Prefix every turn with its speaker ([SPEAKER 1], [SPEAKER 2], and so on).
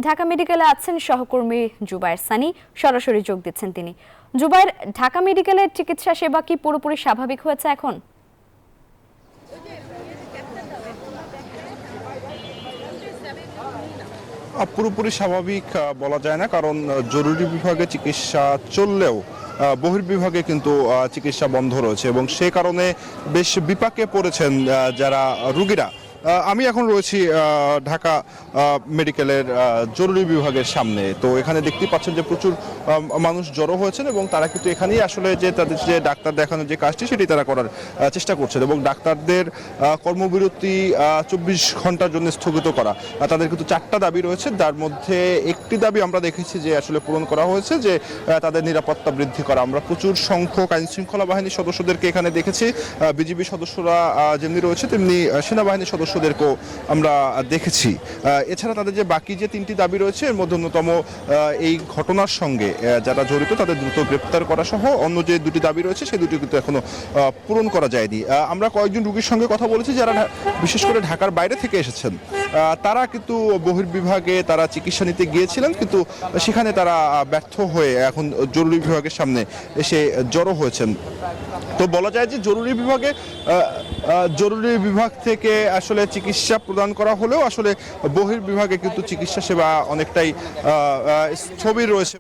[SPEAKER 1] ঢাকা মেডিকেলে আছেন সহকর্মী জুবায়ের সানি, সরাসরি যোগ দিচ্ছেন তিনি। জুবায়ের, ঢাকা মেডিকেলের চিকিৎসা সেবা কি পুরোপুরি স্বাভাবিক হয়েছে এখন?
[SPEAKER 2] পুরোপুরি স্বাভাবিক বলা যায় না, কারণ জরুরি বিভাগে চিকিৎসা চললেও বহির্বিভাগে কিন্তু চিকিৎসা বন্ধ রয়েছে এবং সে কারণে বেশ বিপাকে পড়েছেন যারা রোগীরা। আমি এখন রয়েছি ঢাকা মেডিকেলের জরুরি বিভাগের সামনে। তো এখানে দেখতে পাচ্ছেন যে প্রচুর মানুষ জড়ো হয়েছেন এবং তারা কিন্তু এখানেই আসলে যে তাদের যে ডাক্তার দেখানোর যে কাজটি সেটি তারা করার চেষ্টা করছেন এবং ডাক্তারদের কর্মবিরতি 24 ঘন্টার জন্য স্থগিত করা। তাদের কিন্তু 4টা দাবি রয়েছে, যার মধ্যে একটি দাবি আমরা দেখেছি যে আসলে পূরণ করা হয়েছে, যে তাদের নিরাপত্তা বৃদ্ধি করা। আমরা প্রচুর সংখ্যক আইনশৃঙ্খলা বাহিনীর সদস্যদেরকে এখানে দেখেছি, বিজিবি সদস্যরা যেমনি রয়েছে তেমনি সেনাবাহিনীর সদস্যদেরকেও আমরা দেখেছি। এছাড়া তাদের যে বাকি যে 3টি দাবি রয়েছে এর মধ্যে অন্যতম এই ঘটনার সঙ্গে যারা জড়িত তাদের দ্রুত গ্রেপ্তার করা সহ অন্য যে 2টি দাবি রয়েছে সেই 2টি কিন্তু এখনো পূরণ করা যায়নি। আমরা কয়েকজন রোগীর সঙ্গে কথা বলেছি যারা বিশেষ করে ঢাকার বাইরে থেকে এসেছেন। তারা কিন্তু বহির্বিভাগে তারা চিকিৎসা নিতে গিয়েছিলেন, কিন্তু সেখানে তারা ব্যর্থ হয়ে এখন জরুরি বিভাগের সামনে এসে জড়ো হয়েছেন। তো বলা যায় যে জরুরি বিভাগ থেকে আসলে চিকিৎসা প্রদান করা হলেও আসলে বহির্বিভাগে কিন্তু চিকিৎসা সেবা অনেকটাই স্থবির রয়েছে।